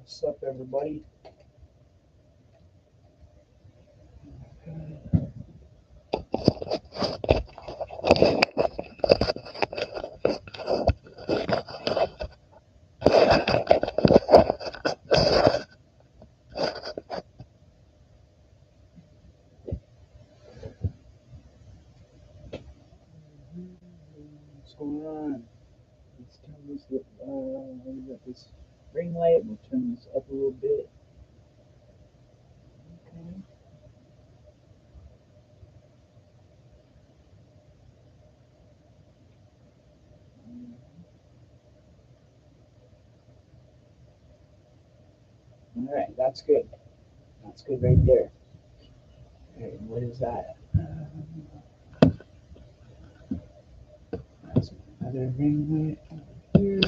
What's up, everybody? What's going on? Let's turn this. We got this ring light. We'll turn this up a little bit. Okay. All right, that's good. That's good right there. Okay, what is that? That's another ring light over here.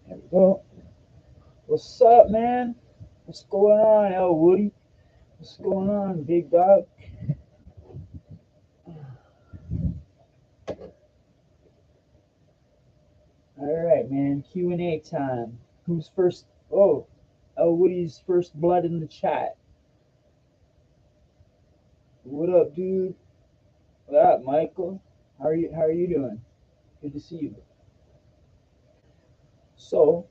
There we go. What's up, man? What's going on, El Woody? What's going on, big dog? All right, man. Q&A time. Who's first? Oh, El Woody's first blood in the chat. What up, dude? What up, Michael? How are you doing? Good to see you. So,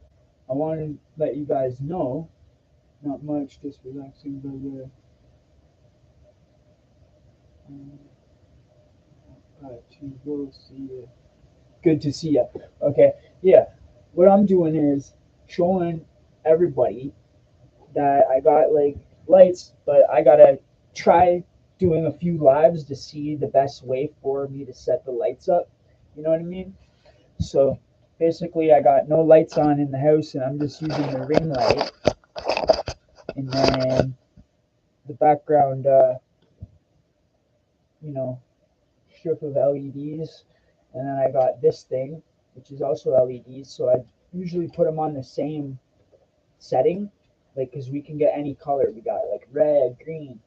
I wanted to let you guys know, not much, just relaxing, but to go see you. Good to see you. Okay, yeah. What I'm doing is showing everybody that I got like lights, but I gotta try doing a few lives to see the best way for me to set the lights up. You know what I mean? So basically, I got no lights on in the house, and I'm just using the ring light, and then the background, you know, strip of LEDs, and then I got this thing, which is also LEDs. So I usually put them on the same setting, like because we can get any color. We got like red, green,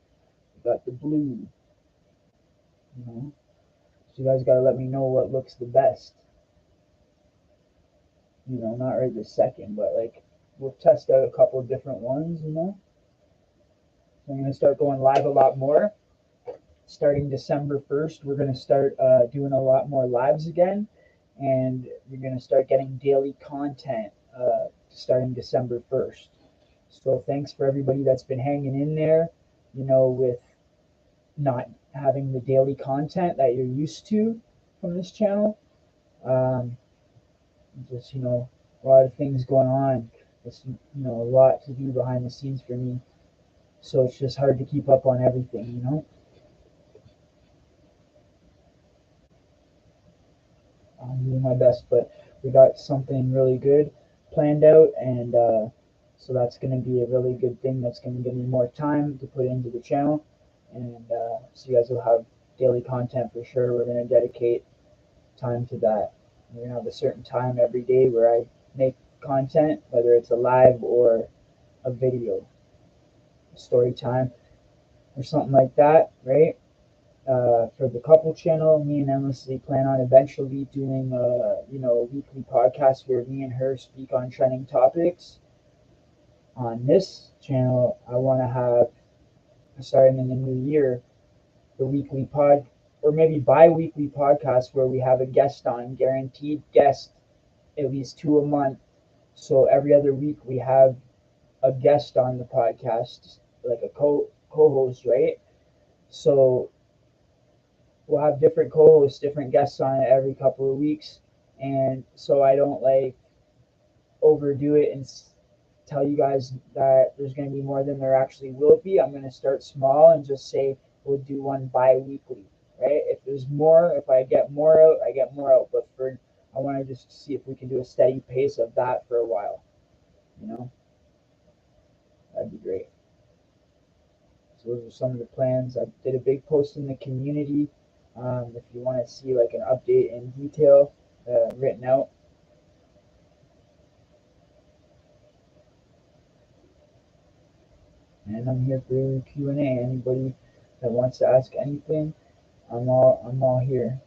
we got the blue. You know, so you guys gotta let me know what looks the best. You know, not right this second, but like we'll test out a couple of different ones. You know. So I'm going to start going live a lot more. Starting December 1st, we're going to start doing a lot more lives again. And you're going to start getting daily content starting December 1st. So thanks for everybody that's been hanging in there, you know, with not having the daily content that you're used to from this channel. Um, just, you know, a lot of things going on. It's, you know, a lot to do behind the scenes for me. So it's just hard to keep up on everything, you know? I'm doing my best, but we got something really good planned out, and so that's going to be a really good thing. That's going to give me more time to put into the channel, and so you guys will have daily content for sure. We're going to dedicate time to that. We're going to have a certain time every day where I make content, whether it's a live or a video, story time, or something like that, right? For the couple channel, me and Endlessly plan on eventually doing a weekly podcast where me and her speak on trending topics. On this channel, I want to have, starting in the new year, the weekly pod or maybe bi-weekly podcast where we have a guest on, guaranteed guest, at least two a month. So every other week we have a guest on the podcast, like a co-host, right? So we'll have different co-hosts, different guests on it every couple of weeks, and so I don't like overdo it and tell you guys that there's going to be more than there actually will be. I'm going to start small and just say we'll do one bi-weekly, right? If there's more, if I get more out, I get more out. But for I want to just see if we can do a steady pace of that for a while. You know, that'd be great. So those are some of the plans. I did a big post in the community. If you want to see like an update in detail written out. And I'm here for Q&A. Anybody that wants to ask anything, I'm all here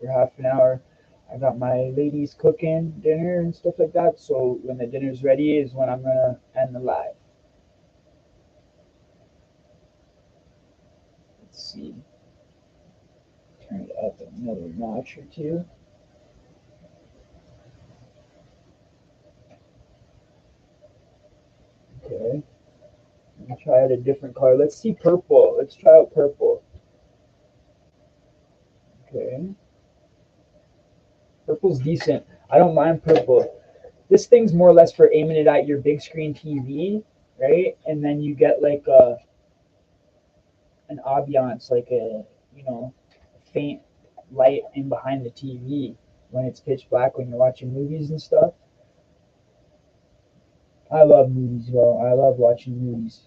for half an hour. I got my ladies cooking dinner and stuff like that. So when the dinner's ready is when I'm gonna end the live. Let's see. Turn it up another notch or two. Okay. Let me try out a different color. Let's see purple. Let's try out purple. Okay. Purple's decent. I don't mind purple. This thing's more or less for aiming it at your big screen TV, right? And then you get like an ambiance, like a faint light in behind the TV when it's pitch black when you're watching movies and stuff. I love movies, bro. I love watching movies.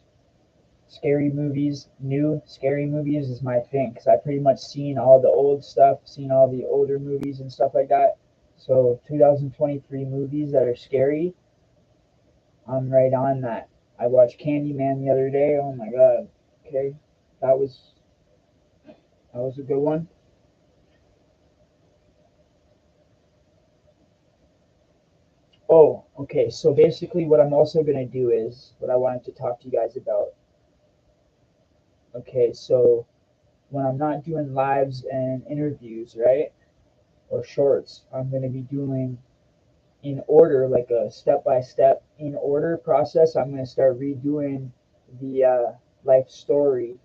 Scary movies, new scary movies is my thing because I've pretty much seen all the old stuff, seen all the older movies and stuff like that. So 2023 movies that are scary, I'm right on that. I watched Candyman the other day. Oh my god. Okay, that was that was a good one. Oh, okay. So basically, what I'm also gonna do is what I wanted to talk to you guys about. Okay, so when I'm not doing lives and interviews, right, or shorts, I'm gonna be doing in order, like a step by step in order process. I'm gonna start redoing the life story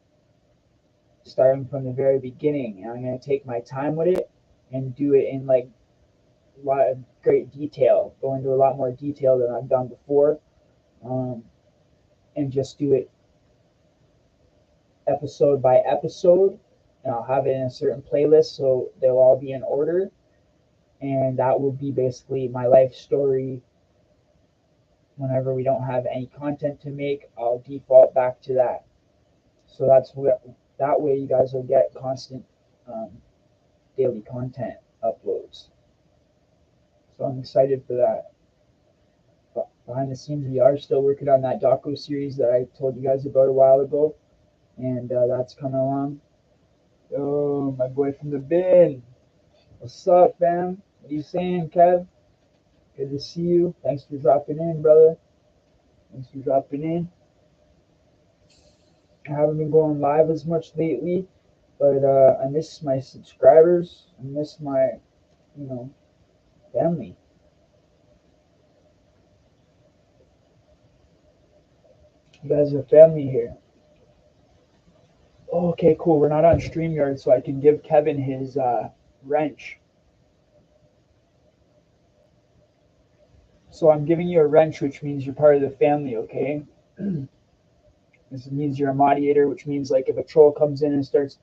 starting from the very beginning, and I'm gonna take my time with it and do it in like a lot of great detail, go into a lot more detail than I've done before, um, and just do it episode by episode. And I'll have it in a certain playlist so they'll all be in order. And that will be basically my life story. Whenever we don't have any content to make, I'll default back to that. So that way you guys will get constant um, daily content uploads. So I'm excited for that. But behind the scenes, we are still working on that docu series that I told you guys about a while ago, and that's coming along. Oh, my boy from the bin. What's up, fam? What are you saying, Kev? Good to see you. Thanks for dropping in, brother. Thanks for dropping in. I haven't been going live as much lately, but I miss my subscribers. I miss my, you know, family. You guys are family here. Oh, okay, cool. We're not on StreamYard, so I can give Kevin his wrench. So I'm giving you a wrench, which means you're part of the family, okay? This means you're a moderator, which means like if a troll comes in and starts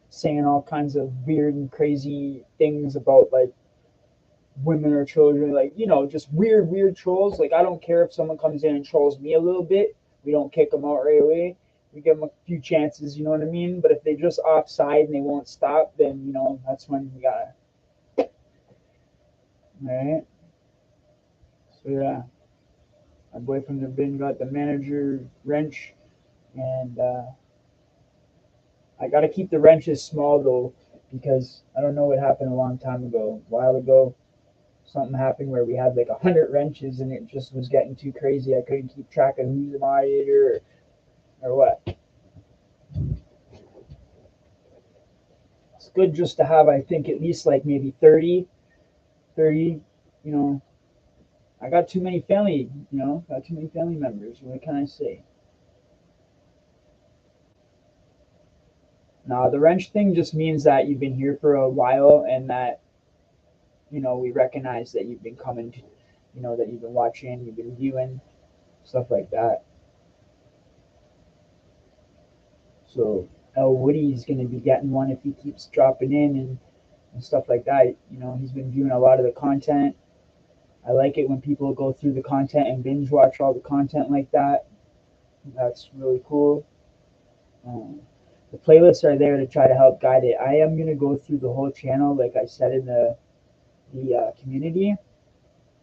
saying all kinds of weird and crazy things about like women or children, like just weird trolls. Like I don't care if someone comes in and trolls me a little bit, we don't kick them out right away. We give them a few chances, you know what I mean? But if they just offside and they won't stop, then that's when we gotta. All right. So yeah, my boy from the bin got the manager wrench, and I gotta keep the wrenches small though because I don't know what happened a long time ago, a while ago. Something happened where we had like 100 wrenches and it just was getting too crazy. I couldn't keep track of who's the moderator or what. It's good just to have, I think, at least like maybe 30. You know, I got too many family, got too many family members. What can I say? Nah, the wrench thing just means that you've been here for a while and that, we recognize that you've been coming, that you've been watching, you've been viewing, stuff like that. So El Woody's going to be getting one if he keeps dropping in and stuff like that. He's been viewing a lot of the content. I like it when people go through the content and binge watch all the content like that. That's really cool. Um, the playlists are there to try to help guide it. I am going to go through the whole channel, like I said in the community,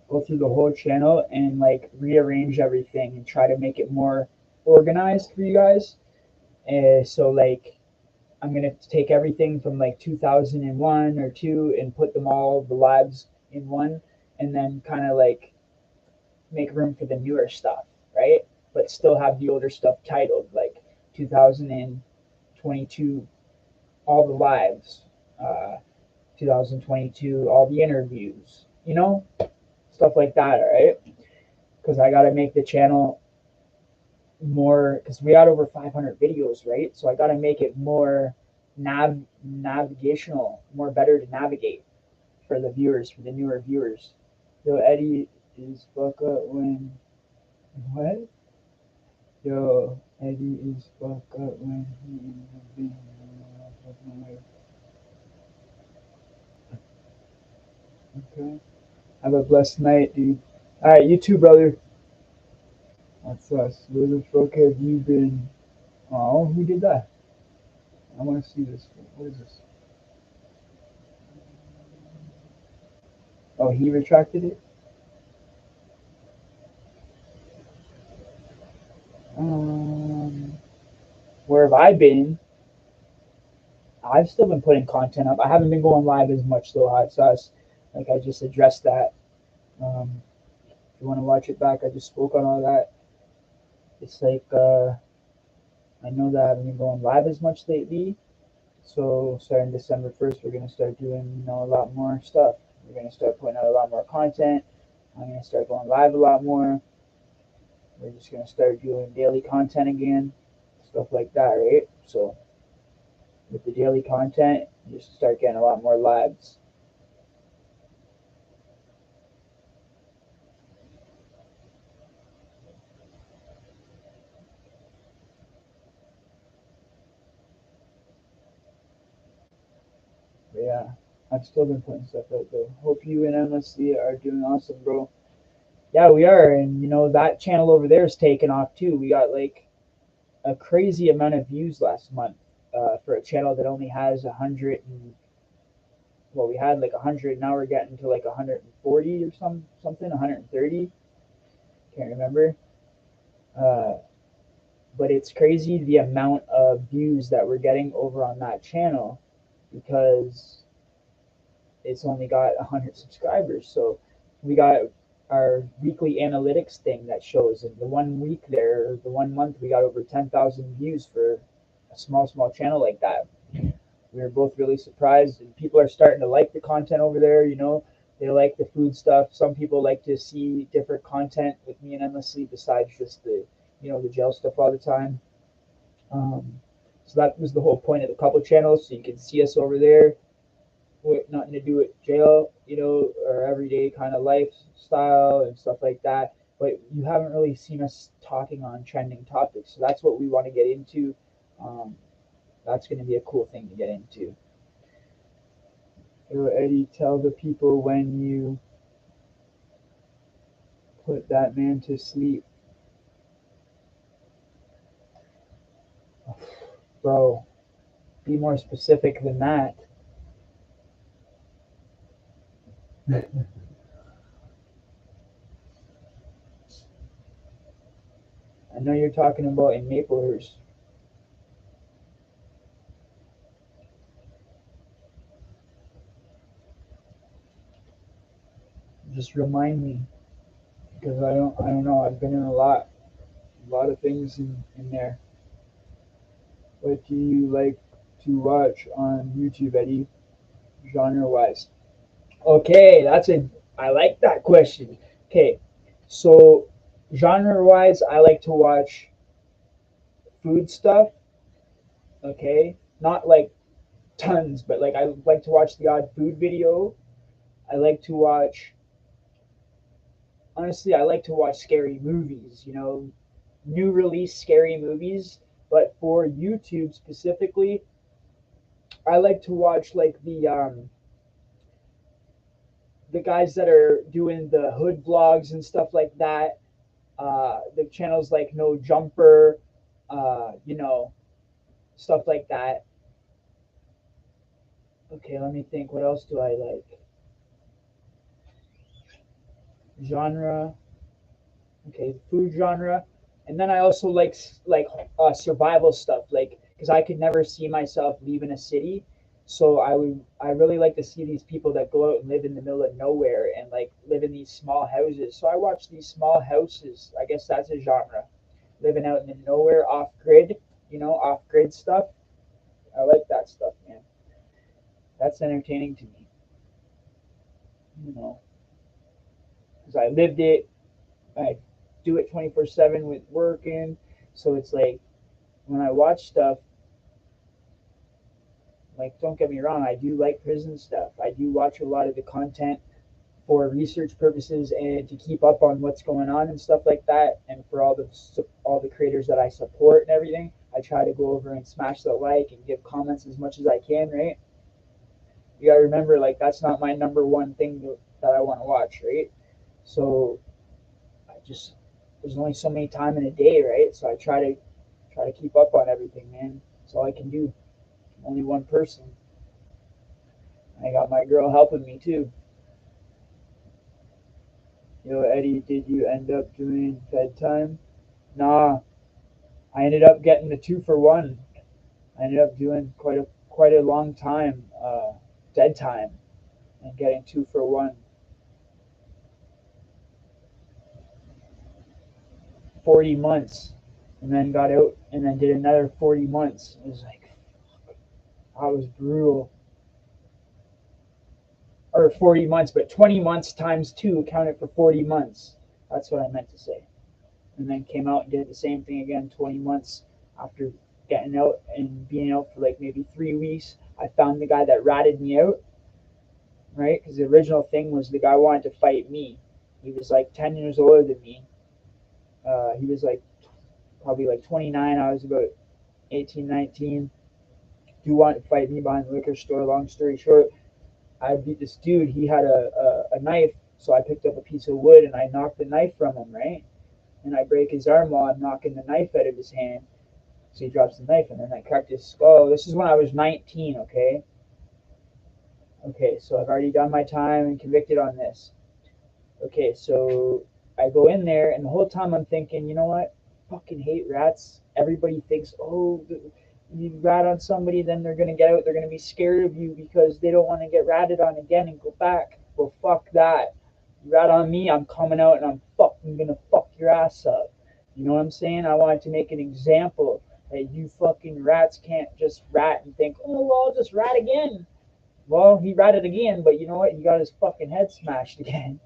go through the whole channel and like rearrange everything and try to make it more organized for you guys. So like I'm gonna take everything from like 2001 or two and put them all the lives in one, and then kind of like make room for the newer stuff, right? But still have the older stuff titled like 2022 all the lives, uh, 2022 all the interviews, stuff like that, all right? Because I got to make the channel more, because we had over 500 videos, right? So I got to make it more navigational, more better to navigate for the viewers, for the newer viewers. Yo, Eddie is fuck up when what? Yo, Eddie is fuck up when he okay. Have a blessed night, dude. All right, you too, brother. That's us. Where the fuck have you been? Oh, who did that? I want to see this. What is this? Oh, he retracted it. Um, where have I been? I've still been putting content up. I haven't been going live as much though, Hot Sauce. Like I just addressed that. If you want to watch it back, I just spoke on all that. It's like I know that I haven't been going live as much lately. So starting December 1st, we're gonna start doing a lot more stuff. We're gonna start putting out a lot more content. I'm gonna start going live a lot more. We're just gonna start doing daily content again, stuff like that, right? So with the daily content, you just start getting a lot more lives. But yeah, I've still been putting stuff out though. Hope you and MSC are doing awesome, bro. Yeah, we are, and that channel over there is taking off too. We got like a crazy amount of views last month for a channel that only has 100 and well, we had like 100. Now we're getting to like 140 or something, 130. Can't remember. Uh, but it's crazy the amount of views that we're getting over on that channel because it's only got 100 subscribers. So we got our weekly analytics thing that shows in the 1 week there, the 1 month, we got over 10,000 views for a small channel like that. We were both really surprised, and people are starting to like the content over there. They like the food stuff. Some people like to see different content with me and Endlessly besides just the jail stuff all the time. Um, so that was the whole point of the couple channels, so you can see us over there with nothing to do with jail, or everyday kind of lifestyle and stuff like that. But you haven't really seen us talking on trending topics, so that's what we want to get into. Um, that's going to be a cool thing to get into. So Eddie, tell the people when you put that man to sleep, bro. Be more specific than that. I know you're talking about in Maplehurst. Just remind me because I don't know. I've been in a lot of things in there. What do you like to watch on YouTube, Eddie, genre wise? Okay, I like that question. Okay, so genre wise, I like to watch food stuff. Okay, not like tons, but like I like to watch the odd food video. I like to watch, honestly, I like to watch scary movies, new release scary movies. But for YouTube specifically, I like to watch like the guys that are doing the hood vlogs and stuff like that. The channels like No Jumper, stuff like that. Okay, let me think. What else do I like? Genre. Okay, food genre, and then I also like survival stuff, like because I could never see myself leaving a city. So I really like to see these people that go out and live in the middle of nowhere and like live in these small houses. So I watch these small houses. I guess that's a genre. Living out in the nowhere, off grid, off grid stuff. I like that stuff, man. That's entertaining to me, you know, because I lived it. I do it 24/7 with working. So it's like when I watch stuff, like don't get me wrong, I do like prison stuff. I do watch a lot of the content for research purposes and to keep up on what's going on and stuff like that. And for all the creators that I support and everything, I try to go over and smash the like and give comments as much as I can. Right? You gotta remember, like that's not my number one thing that I want to watch. Right? So I just there's only so many time in a day, right? So I try to keep up on everything, man. That's all I can do. I'm only one person. I got my girl helping me too. Yo, Eddie, did you end up doing bedtime? Nah, I ended up getting the 2 for 1. I ended up doing quite a long time, dead time, and getting 2 for 1. 40 months, and then got out, and then did another 40 months. It was like I was brutal. Or 40 months, but 20 months times two counted for 40 months. That's what I meant to say. And then came out and did the same thing again 20 months after getting out and being out for like maybe 3 weeks. I found the guy that ratted me out, right? Because the original thing was the guy wanted to fight me. He was like 10 years older than me. He was like probably like 29. I was about 18, 19. He wanted to fight me behind the liquor store. Long story short, I beat this dude. He had a knife, so I picked up a piece of wood and I knocked the knife from him, right? And I break his arm while I'm knocking the knife out of his hand. So he drops the knife, and then I cracked his skull. This is when I was 19, okay? Okay, so I've already done my time and convicted on this. Okay, so I go in there, and the whole time I'm thinking, you know what? Fucking hate rats. Everybody thinks, oh, you rat on somebody, then they're gonna get out. They're gonna be scared of you because they don't want to get ratted on again and go back. Well, fuck that. You rat on me, I'm coming out and I'm fucking gonna fuck your ass up. You know what I'm saying? I wanted to make an example that you fucking rats can't just rat and think, oh, well, I'll just rat again. Well, he ratted again, but you know what? He got his fucking head smashed again.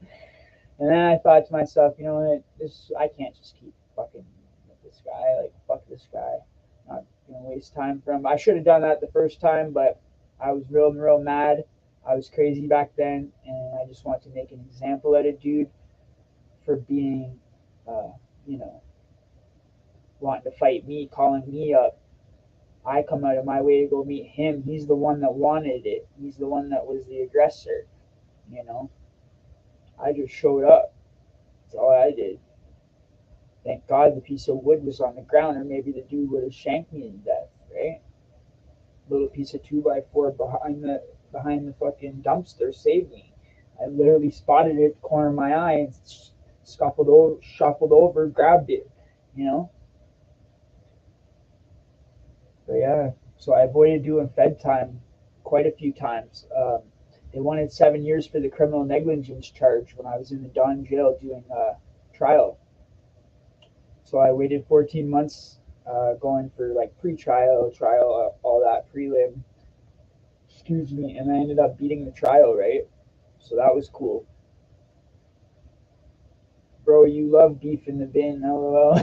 And then I thought to myself, you know what? This I can't just keep fucking with this guy. Like fuck this guy. Not gonna waste time for him. I should have done that the first time, but I was real mad. I was crazy back then, and I just wanted to make an example out of dude for being, uh, you know, wanting to fight me, calling me up. I come out of my way to go meet him. He's the one that wanted it. He's the one that was the aggressor. You know, I just showed up. That's all I did. Thank God the piece of wood was on the ground, or maybe the dude would have shanked me to death, right? Little piece of 2x4 behind the fucking dumpster saved me. I literally spotted it at the corner of my eye and shuffled over, grabbed it, you know. But yeah, so I avoided doing Fed time quite a few times. They wanted 7 years for the criminal negligence charge when I was in the Don jail doing trial. So I waited 14 months going for like pre-trial, trial, all that prelim. Excuse me, and I ended up beating the trial, right? So that was cool. Bro, you love beef in the bin, lol.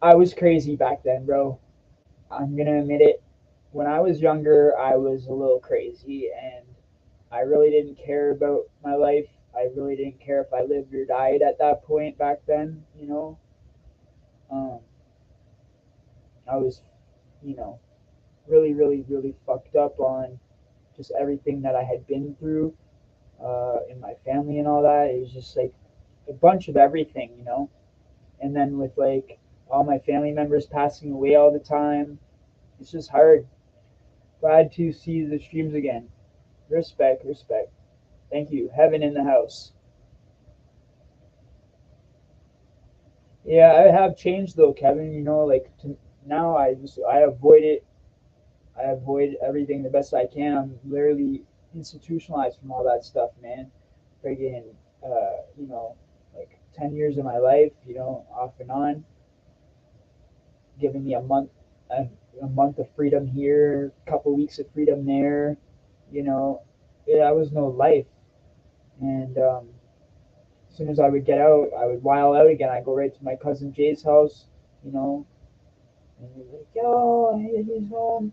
I was crazy back then, bro. I'm gonna admit it. When I was younger, I was a little crazy, and I really didn't care about my life. I really didn't care if I lived or died at that point back then, you know. Um, I was, you know, really fucked up on just everything that I had been through in my family and all that. It was just like a bunch of everything, you know. And then with like all my family members passing away all the time, it's just hard. Glad to see the streams again. Respect, respect. Thank you. Heaven in the house. Yeah, I have changed though, Kevin. You know, like now I avoid it. I avoid everything the best I can. I'm literally institutionalized from all that stuff, man. Friggin', you know, like 10 years of my life, you know, off and on, giving me a, a month of freedom here, a couple weeks of freedom there. You know, that was no life. And as soon as I would get out, I would while out again. I go right to my cousin Jay's house, you know, and he's like, "Yo, he's home."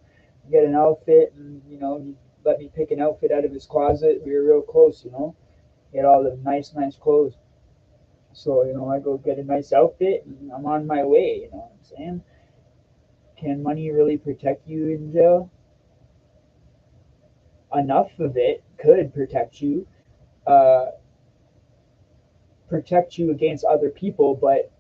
Get an outfit, and you know, he let me pick an outfit out of his closet. We were real close, you know. He had all the nice clothes. So you know, I go get a nice outfit, and I'm on my way. You know what I'm saying? Can money really protect you in jail? Enough of it could uh, protect you against other people, but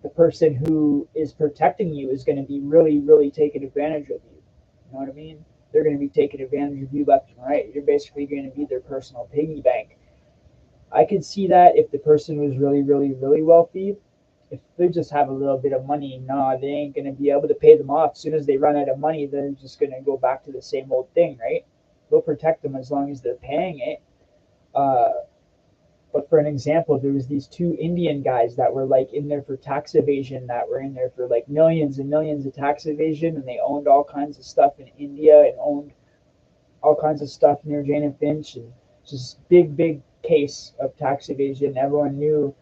the person who is protecting you is going to be really taking advantage of you. You know what I mean? They're going to be taking advantage of you left and right. You're basically going to be their personal piggy bank. I could see that if the person was really wealthy. If they just have a little bit of money, nah, they ain't going to be able to pay them off. As soon as they run out of money, they're just going to go back to the same old thing, right? They'll protect them as long as they're paying it. Uh, But for an example, there was these two Indian guys that were like in there for tax evasion, that were in there for like millions and millions of tax evasion, and they owned all kinds of stuff in India and owned all kinds of stuff near Jane and Finch, and just big case of tax evasion. Everyone knew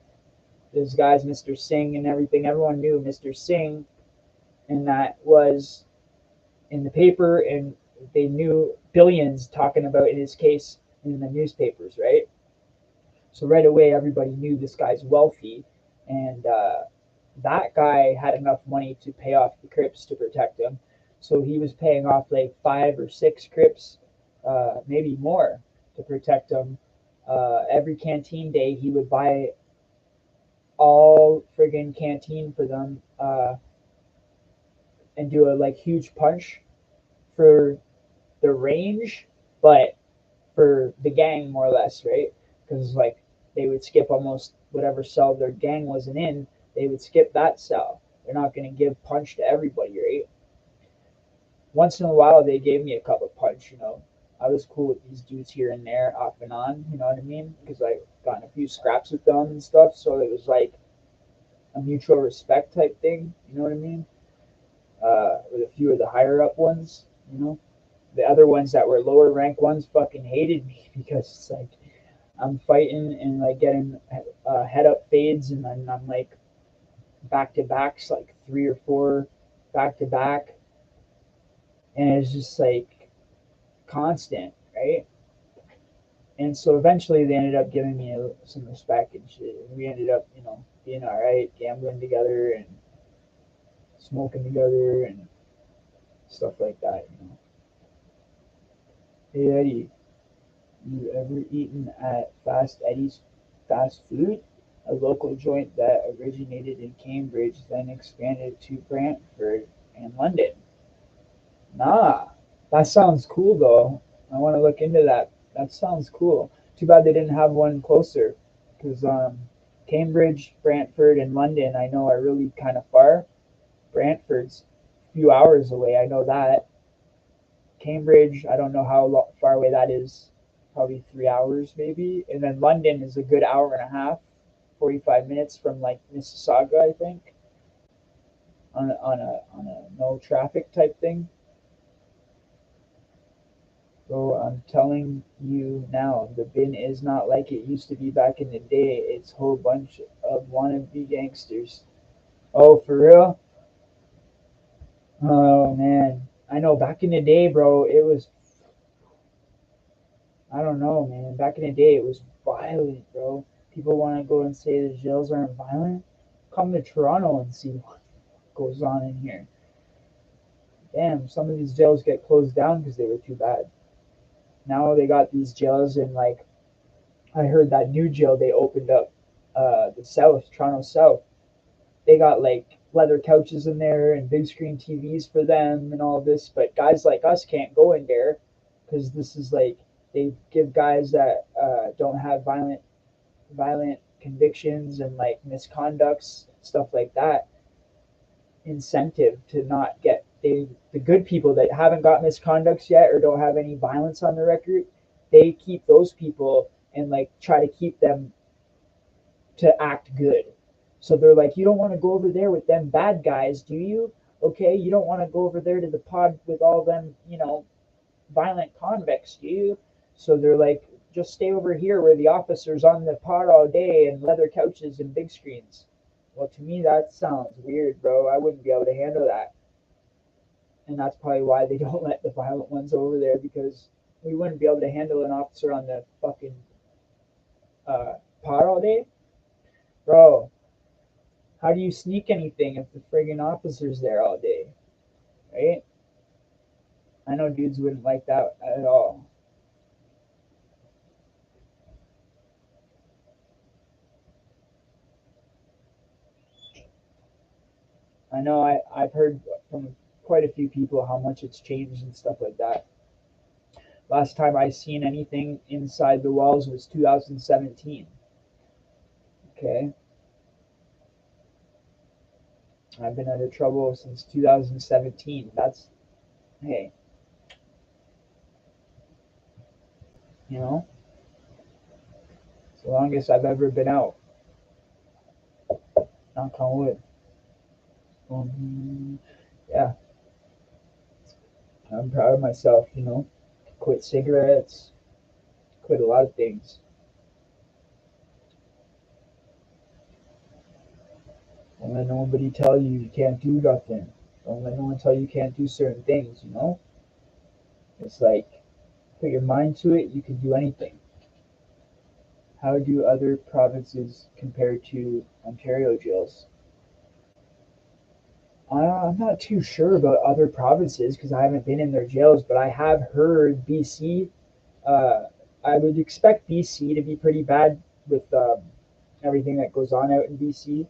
this guy's Mr. Singh and everything. Everyone knew Mr. Singh, and that was in the paper, and they knew billions talking about his case in the newspapers, right? So right away, everybody knew this guy's wealthy, and that guy had enough money to pay off the Crips to protect him. So he was paying off like 5 or 6 Crips, maybe more, to protect him. Every canteen day, he would buy all friggin' canteen for them, and do a like huge punch for the range, but for the gang more or less, right? Because like they would skip almost whatever cell their gang wasn't in, they would skip that cell. They're not going to give punch to everybody, right? Once in a while, they gave me a cup of punch. You know, I was cool with these dudes here and there, off and on. You know what I mean? Because I gotten a few scraps with them and stuff, so it was like a mutual respect type thing. You know what I mean? With a few of the higher up ones, you know, the other ones that were lower rank ones fucking hated me because it's like I'm fighting and like getting head up fades, and then I'm like back to backs, like 3 or 4 back to back, and it's just like constant, right? And so eventually they ended up giving me some respect and shit. And we ended up, you know, being all right, gambling together and smoking together and stuff like that. You know, hey Eddie, you ever eaten at Fast Eddie's Fast Food? A local joint that originated in Cambridge, then expanded to Brantford and London. Nah, that sounds cool though. I want to look into that. That sounds cool. Too bad they didn't have one closer, because Cambridge, Brantford, and London I know are really kind of far. Brantford's a few hours away. I know that. Cambridge, I don't know how far away that is. Probably 3 hours maybe. And then London is a good hour and a half, 45 minutes from like Mississauga, I think, on a no traffic type thing. So I'm telling you now, the bin is not like it used to be back in the day. It's a whole bunch of wannabe gangsters. Oh, for real? Oh man, I know. Back in the day, bro, it was. I don't know, man. Back in the day, it was violent, bro. People want to go and say the jails aren't violent. Come to Toronto and see what goes on in here. Damn, some of these jails get closed down because they were too bad. Now they got these jails in like I heard that new jail they opened up, the South, Toronto South. They got like leather couches in there and big screen TVs for them and all this. But guys like us can't go in there because this is like they give guys that don't have violent convictions and like misconducts, stuff like that. incentive to not get the good people that haven't got misconducts yet or don't have any violence on their record. They keep those people and like try to keep them to act good. So they're like, you don't want to go over there with them bad guys, do you? Okay, you don't want to go over there to the pod with all them, violent convicts, do you? So they're like, just stay over here where the officers on the pod all day and leather couches and big screens. Well, to me, that sounds weird, bro. I wouldn't be able to handle that. And that's probably why they don't let the violent ones over there because we wouldn't be able to handle an officer on the fucking uh, pod all day. Bro, how do you sneak anything if the friggin' officer's there all day, right? I know dudes wouldn't like that at all. I know I've heard from quite a few people how much it's changed and stuff like that. Last time I seen anything inside the walls was 2017. Okay, I've been out of trouble since 2017. That's, hey, you know, it's the longest I've ever been out. Knock on wood. Yeah, I'm proud of myself. Quit cigarettes, quit a lot of things. Don't let nobody tell you you can't do nothing. Don't let no one tell you can't do certain things. It's like, put your mind to it, you can do anything. How do other provinces compare to Ontario jails? I'm not too sure about other provinces because I haven't been in their jails, but I have heard BC. Uh, I would expect BC to be pretty bad with everything that goes on out in BC.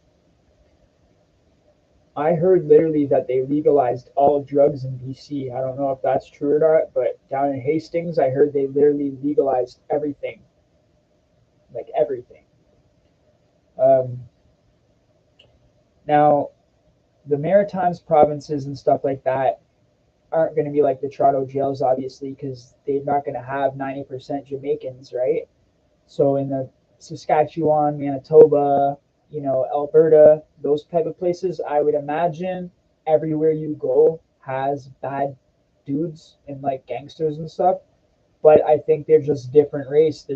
I heard literally that they legalized all drugs in BC. I don't know if that's true or not, but down in Hastings, I heard they literally legalized everything, like everything. Um, Now, the Maritimes provinces and stuff like that aren't going to be like the Toronto jails, obviously, because they're not going to have 90% Jamaicans, right? So in the Saskatchewan, Manitoba, Alberta, those type of places, I would imagine everywhere you go has bad dudes and like gangsters and stuff. But I think they're just different race.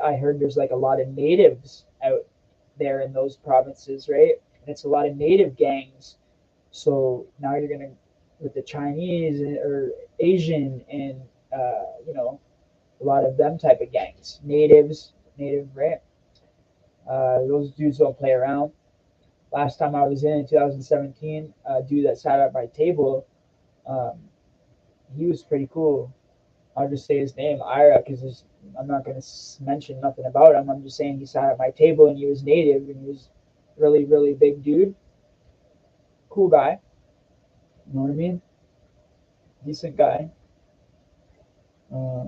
I heard there's like a lot of natives out there in those provinces, right? And it's a lot of native gangs. So now you're gonna with the Chinese or Asian and a lot of them type of gangs, native, right? Those dudes don't play around. Last time I was in 2017, a dude that sat at my table, um, he was pretty cool. I'll just say his name, Ira, because I'm not going to mention nothing about him. I'm just saying he sat at my table and he was native and he was really, really big dude. Cool guy. You know what I mean? Decent guy. Uh,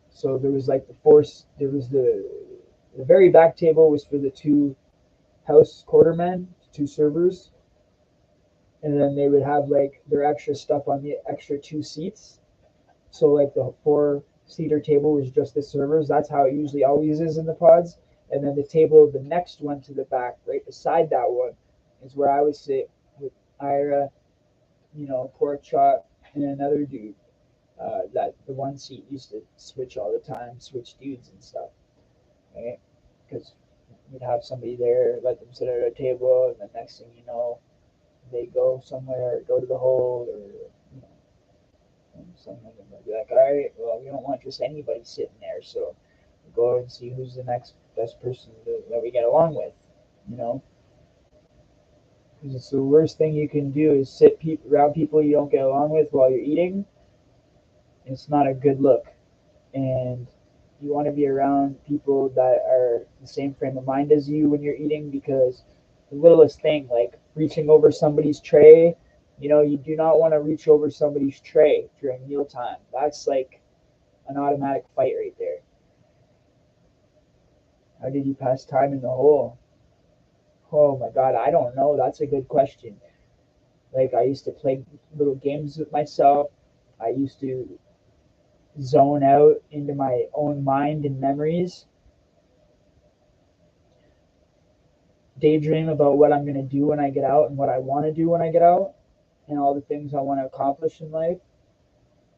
so there was like there was the very back table was for the two house quartermen, two servers, and then they would have like their extra stuff on the extra two seats. So like the four-seater table was just the servers. That's how it usually always is in the pods. And then the table, the next one to the back, right beside that one, is where I would sit with Ira, pork chop, and another dude. That the one seat used to switch all the time, switch dudes and stuff, right? Because we'd have somebody there, let them sit at a table, and the next thing you know, they go somewhere, go to the hold, or and some of them will be like, all right, well, we don't want just anybody sitting there, so we go and see who's the next best person that we get along with, you know? Because it's the worst thing you can do is sit around people you don't get along with while you're eating. It's not a good look. And you want to be around people that are the same frame of mind as you when you're eating because the littlest thing, like reaching over somebody's tray, you do not want to reach over somebody's tray during mealtime. That's like an automatic fight right there. How did you pass time in the hole? Oh my God, I don't know. That's a good question. Like I used to play little games with myself. I used to zone out into my own mind and memories, daydream about what I'm going to do when I get out and what I want to do when I get out and all the things I want to accomplish in life.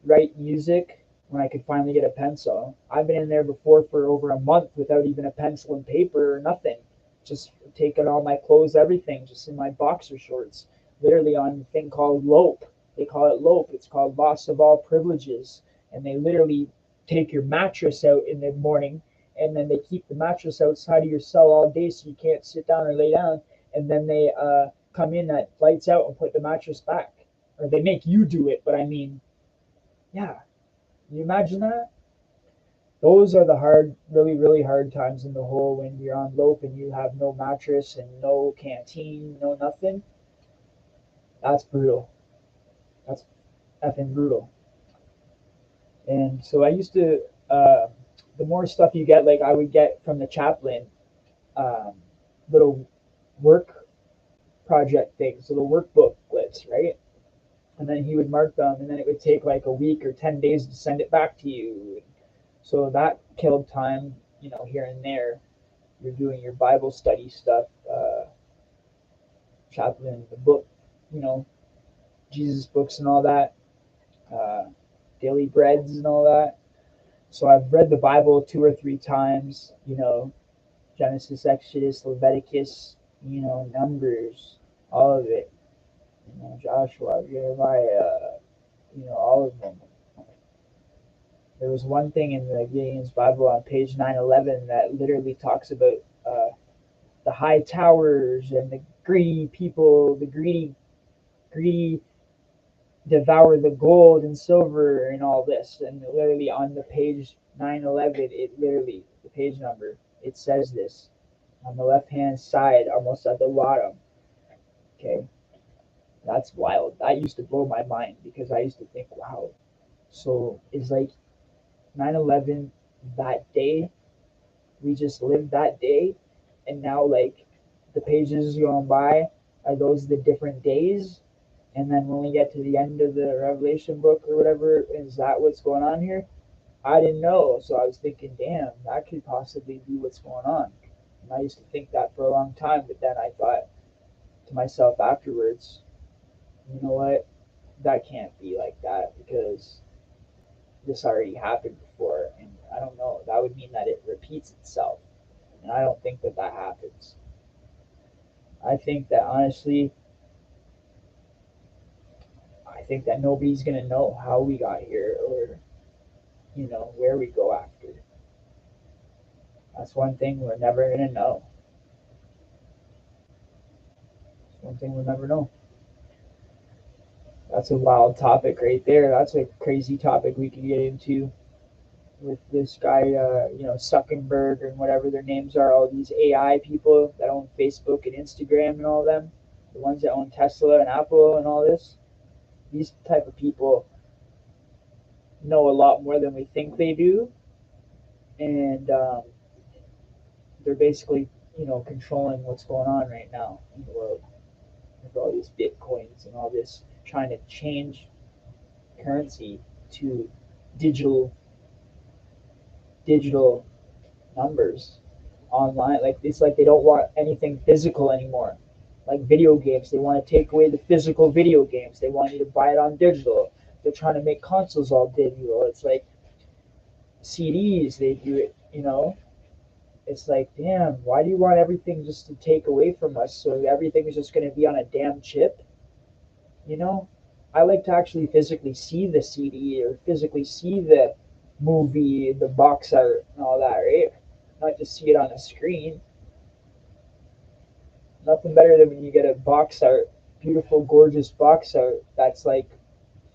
Write music when I could finally get a pencil. I've been in there before for over a month without even a pencil and paper or nothing. Just taking all my clothes, everything, just in my boxer shorts. Literally on a thing called LOPE. They call it LOPE. It's called loss of all privileges. And they literally take your mattress out in the morning and then they keep the mattress outside of your cell all day so you can't sit down or lay down. And then they come in at lights out and put the mattress back. Or they make you do it, but I mean, yeah, can you imagine that? Those are the hard, really, really hard times in the hole when you're on lope and you have no mattress and no canteen, no nothing. That's brutal. That's effing brutal. And so I used to, the more stuff you get, like I would get from the chaplain, um, little work project things, little workbooklets, right? And then he would mark them, and then it would take like a week or 10 days to send it back to you. So that killed time, here and there. You're doing your Bible study stuff, chaplain, the book, you know, Jesus books and all that, uh, daily breads and all that. So I've read the Bible 2 or 3 times, Genesis, Exodus, Leviticus, Numbers, all of it, Joshua, Jeremiah, all of them. There was one thing in the Gideon's Bible on page 911 that literally talks about the high towers and the greedy people, the greedy devour the gold and silver and all this. And literally on the page 911, it literally, the page number, it says this on the left hand side, almost at the bottom. Okay, that's wild. That used to blow my mind because I used to think, wow, so it's like 9/11 that day, we just lived that day, and now like the pages going by are those the different days, and then when we get to the end of the Revelation book or whatever, is that what's going on here? I didn't know, so I was thinking, damn, that could possibly be what's going on. And I used to think that for a long time, but then I thought to myself afterwards, you know what? That can't be like that because this already happened before, and I don't know. That would mean that it repeats itself, and I don't think that that happens. I think that honestly, I think that nobody's gonna know how we got here or where we go after. That's one thing we're never gonna know. That's one thing we'll never know. That's a wild topic right there. That's a crazy topic we could get into with this guy, Zuckerberg and whatever their names are, all these AI people that own Facebook and Instagram and all of them, the ones that own Tesla and Apple and all this. These type of people know a lot more than we think they do, and they're basically, controlling what's going on right now in the world with all these bitcoins and all this, trying to change currency to digital digital numbers online. Like it's like they don't want anything physical anymore. Like video games, they want to take away the physical video games. They want you to buy it on digital. They're trying to make consoles all digital. It's like CDs. They do it. It's like, damn. Why do you want everything just to take away from us? So everything is just going to be on a damn chip. You know, I like to actually physically see the CD or physically see the movie, the box art, and all that, right? Not just see it on a screen. Nothing better than when you get a box art, beautiful, gorgeous box art that's like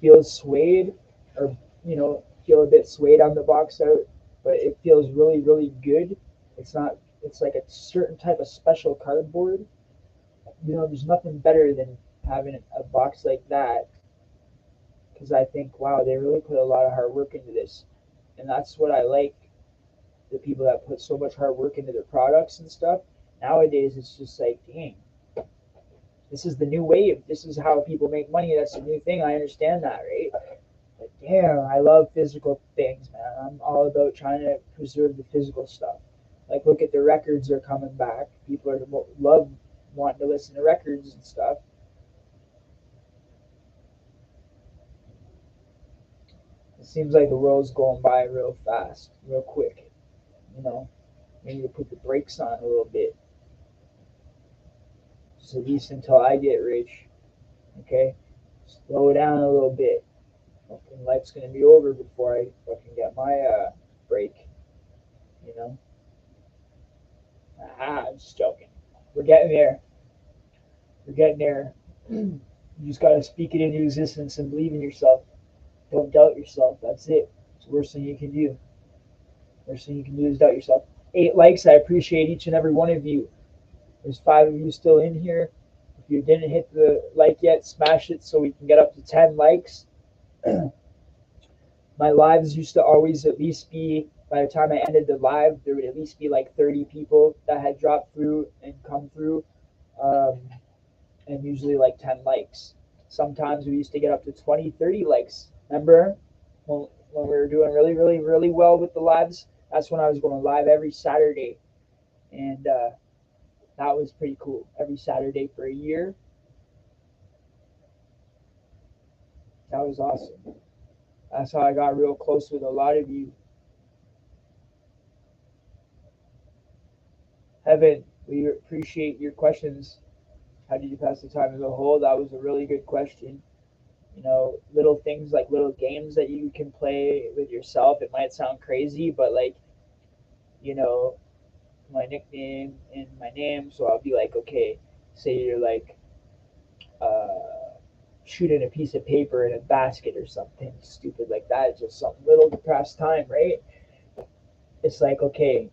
feels suede or feel a bit suede on the box art, but it feels really, really good. It's not. It's like a certain type of special cardboard. There's nothing better than having a box like that because I think, wow, they really put a lot of hard work into this, and that's what I like. The people that put so much hard work into their products and stuff, Nowadays, it's just like, dang, this is the new wave. This is how people make money. That's a new thing. I understand that, right? But damn, I love physical things, man. I'm all about trying to preserve the physical stuff. Like, look at the records are coming back. People are love wanting to listen to records and stuff. It seems like the world's going by real fast, real quick. You know, we need to put the brakes on a little bit, just at least until I get rich. Okay, slow down a little bit. Fucking life's gonna be over before I fucking get my break. You know, I'm just joking. We're getting there. We're getting there. You just gotta speak it into existence and believe in yourself. Don't doubt yourself. That's it. It's the worst thing you can do. Worst thing you can do is doubt yourself. 8 likes. I appreciate each and every one of you. There's 5 of you still in here. If you didn't hit the like yet, smash it so we can get up to 10 likes. My lives used to always at least be, by the time I ended the live, there would at least be like 30 people that had dropped through and come through, um, and usually like 10 likes. Sometimes we used to get up to 20, 30 likes. Remember when we were doing really, really, really well with the lives? That's when I was going live every Saturday. And that was pretty cool. Every Saturday for a year. That was awesome. That's how I got real close with a lot of you. Heaven, we appreciate your questions. How did you pass the time as a whole? That was a really good question. Little things like little games that you can play with yourself. It might sound crazy, but like, you know, my nickname and my name. So I'll be like, okay, say you're like shooting a piece of paper in a basket or something stupid like that. Just something little to pass time, right? It's like, okay,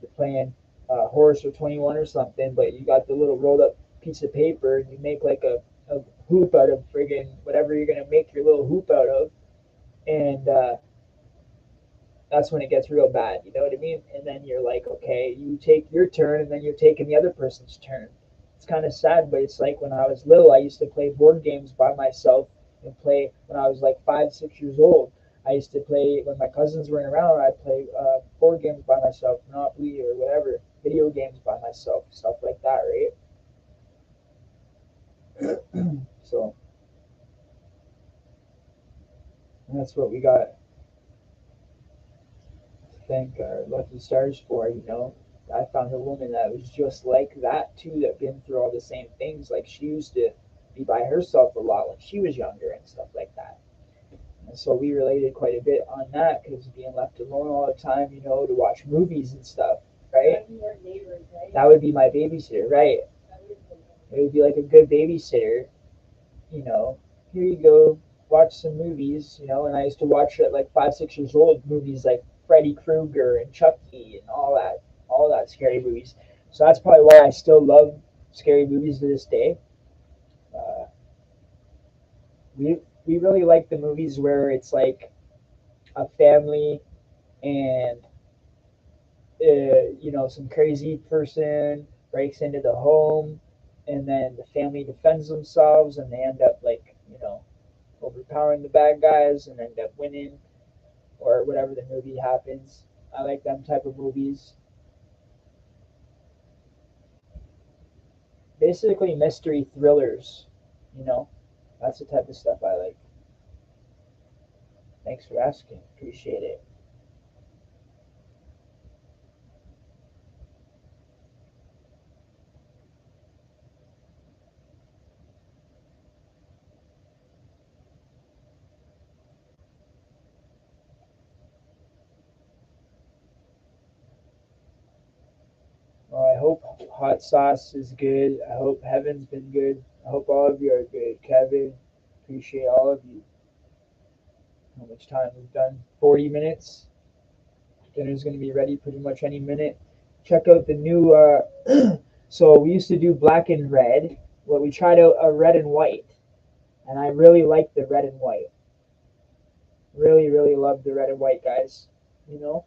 you're playing Horse or 21 or something, but you got the little rolled up piece of paper and you make like a hoop out of friggin' whatever you're gonna make your little hoop out of, and that's when it gets real bad. You know what I mean? And then you're like, okay, you take your turn, and then you're taking the other person's turn. It's kind of sad, but it's like when I was little, I used to play board games by myself and play when I was like 5, 6 years old. I used to play when my cousins weren't around. I'd play board games by myself, Monopoly or whatever, video games by myself, stuff like that, right? So that's what we got to thank our lucky stars for. I found a woman that was just like that too, that been through all the same things. Like she used to be by herself a lot when she was younger and stuff like that. And so we related quite a bit on that because being left alone all the time, to watch movies and stuff, right? That would be my babysitter, right? It would be like a good babysitter, you know. Here you go, watch some movies, And I used to watch at like 5, 6 years old movies like Freddy Krueger and Chucky and all that scary movies. So that's probably why I still love scary movies to this day. Uh, we really like the movies where it's like a family and some crazy person breaks into the home, and then the family defends themselves, and they end up like overpowering the bad guys and end up winning, or whatever the movie happens. I like them type of movies. Basically, mystery thrillers. You know, that's the type of stuff I like. Thanks for asking. Appreciate it. Well, I hope hot sauce is good. I hope heaven's been good. I hope all of you are good. Kevin, appreciate all of you. How much time we've done? 40 minutes. Dinner's going to be ready pretty much any minute. Check out the new. So we used to do black and red. Well, we tried out a red and white, and I really like the red and white. Really, really love the red and white, guys. You know.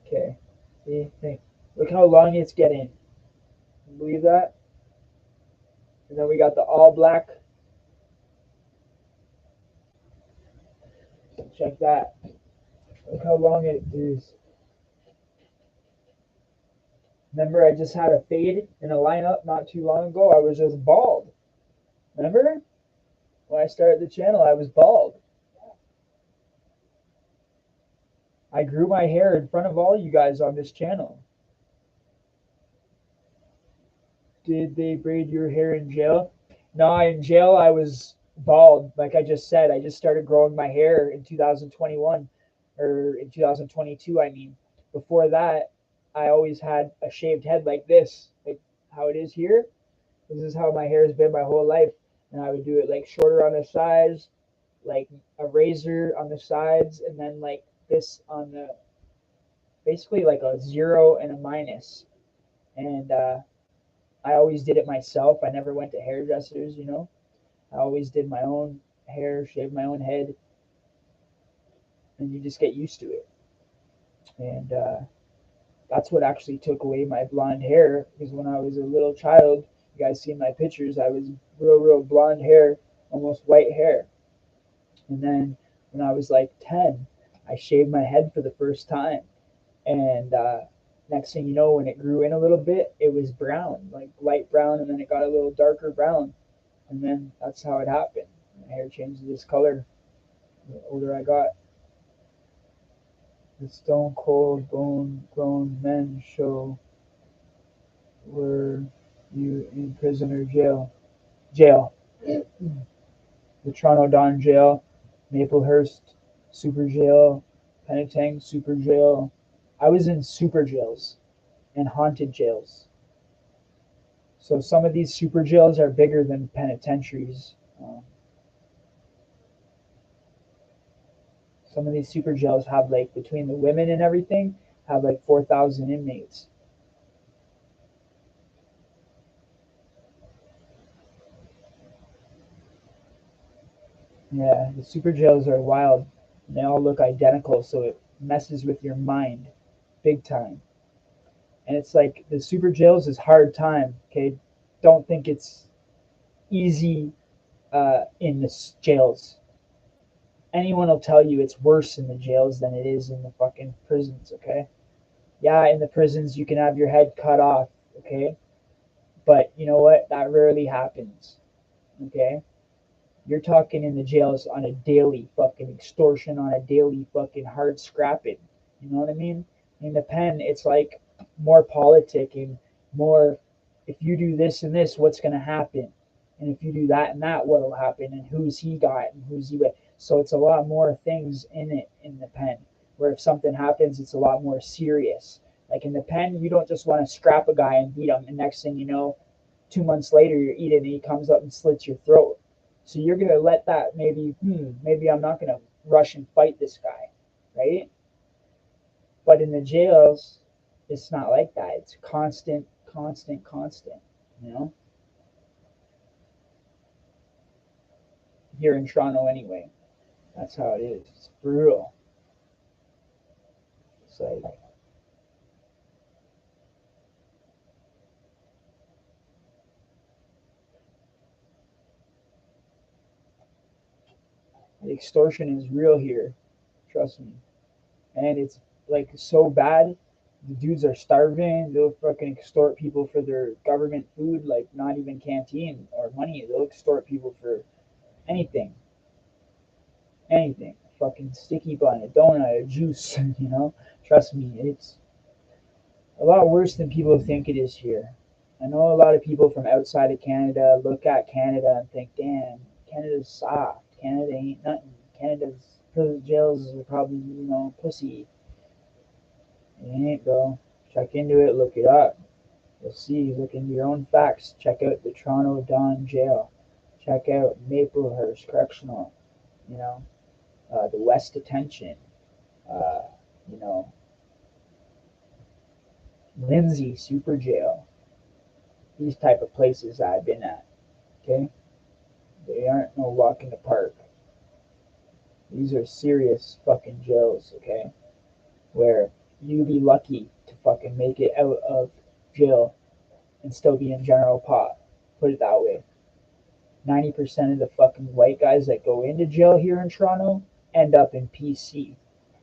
Okay. See? Hey, look how long it's getting. Can you believe that? And then we got the all black. Check that. Look how long it is. Remember, I just had a fade in a lineup not too long ago. I was just bald. Remember? When I started the channel, I was bald. I grew my hair in front of all you guys on this channel. Did they braid your hair in jail? No, in jail I was bald. Like I just said, I just started growing my hair in 2021 or in 2022, I mean. Before that, I always had a shaved head like this, like how it is here. This is how my hair has been my whole life. And I would do it like shorter on the sides, like a razor on the sides, and then like this on the basically like a zero and a minus. And I always did it myself. I never went to hairdressers. I always did my own hair, shaved my own head, and you just get used to it. And that's what actually took away my blonde hair because when I was a little child, you guys see my pictures, I was real blonde hair, almost white hair. And then when I was like 10, I shaved my head for the first time. And next thing you know, when it grew in a little bit, it was brown, like light brown, and then it got a little darker brown. And then that's how it happened. My hair changed this color the older I got. The stone cold bone grown men show. Were you in prison or jail? Jail. The Toronto Don Jail, Maplehurst Super Jail, Penetang Super Jail. I was in super jails and haunted jails. So some of these super jails are bigger than penitentiaries. Some of these super jails have like between the women and everything have like 4,000 inmates. Yeah, the super jails are wild. And they all look identical, so it messes with your mind big time. And it's like the super jails is hard time. Okay, don't think it's easy in the jails. Anyone will tell you it's worse in the jails than it is in the fucking prisons. Okay, yeah, in the prisons you can have your head cut off. Okay, but you know what? That rarely happens. Okay, you're talking in the jails on a daily fucking extortion, on a daily fucking hard scrapping. You know what I mean? In the pen, it's like more politicking, more if you do this and this, what's going to happen? And if you do that and that, what'll happen? And who's he got and who's he with? So it's a lot more things in it in the pen. Where if something happens, it's a lot more serious. Like in the pen, you don't just want to scrap a guy and beat him, and next thing you know, 2 months later you're eating and he comes up and slits your throat. So you're gonna let that maybe I'm not gonna rush and fight this guy, right? But in the jails, it's not like that. It's constant. You know, here in Toronto anyway. That's how it is. It's brutal. It's like the extortion is real here. Trust me. And it's like so bad. The dudes are starving. They'll fucking extort people for their government food, like not even canteen or money. They'll extort people for anything, anything. A fucking sticky bun, a donut, a juice. Trust me, it's a lot worse than people think it is here. I know a lot of people from outside of Canada look at Canada and think, damn, Canada's soft. Canada ain't nothing. Canada's prison jails are probably, pussy. It ain't, bro. Check into it, look it up. You'll see, look into your own facts. Check out the Toronto Don Jail. Check out Maplehurst Correctional, you know, the West Detention, uh, you know, Lindsay Super Jail. These type of places I've been at. Okay, they aren't no walk in the park. These are serious fucking jails. Okay, where you'd be lucky to fucking make it out of jail and still be in general pot. Put it that way. 90% of the fucking white guys that go into jail here in Toronto end up in PC.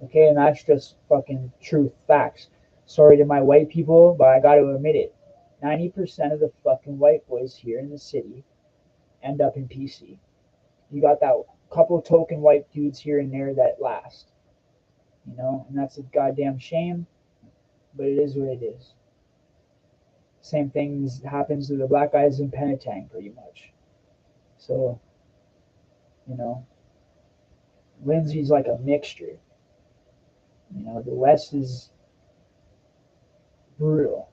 Okay, and that's just fucking truth facts. Sorry to my white people, but I gotta admit it. 90% of the fucking white boys here in the city end up in PC. You got that couple token white dudes here and there that last, and that's a goddamn shame, but it is what it is. Same thing happens to the black guys in Penetang, pretty much. So, you know, Lindsay's like a mixture. The West is brutal.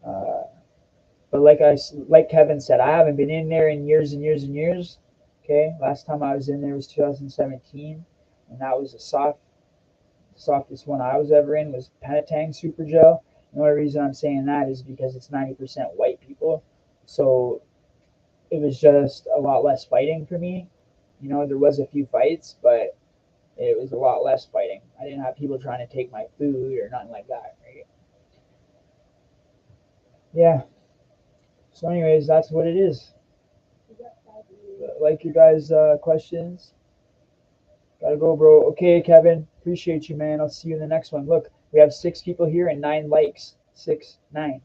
Uh, but like Kevin said, I haven't been in there in years and years and years. Okay, last time I was in there was 2017, and that was softest one I was ever in was Penetang Super Gel. The only reason I'm saying that is because it's 90% white people, so it was just a lot less fighting for me. There was a few fights, but it was a lot less fighting. I didn't have people trying to take my food or nothing like that. Right? Yeah. So, anyways, that's what it is. Like your guys' questions. Gotta go, bro. Okay, Kevin. Appreciate you, man. I'll see you in the next one. Look, we have 6 people here and 9 likes. 6, 9.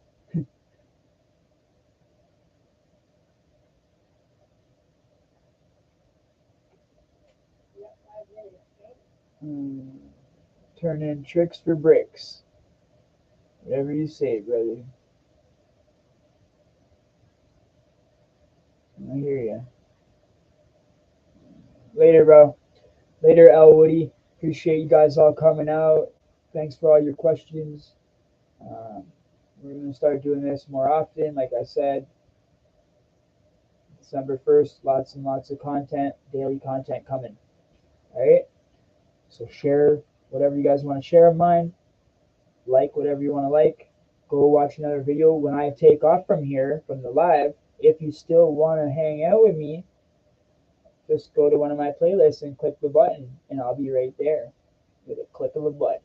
Hmm. Turn in tricks for bricks. Whatever you say, brother. I hear you. Later, bro. Later, L. Woody. Appreciate you guys all coming out. Thanks for all your questions. Um, we're going to start doing this more often. Like I said, December 1st, lots and lots of content, daily content coming. All right? So share whatever you guys want to share of mine. Like whatever you want to like. Go watch another video. When I take off from here, from the live, if you still want to hang out with me, just go to one of my playlists and click the button, and I'll be right there with a click of a button.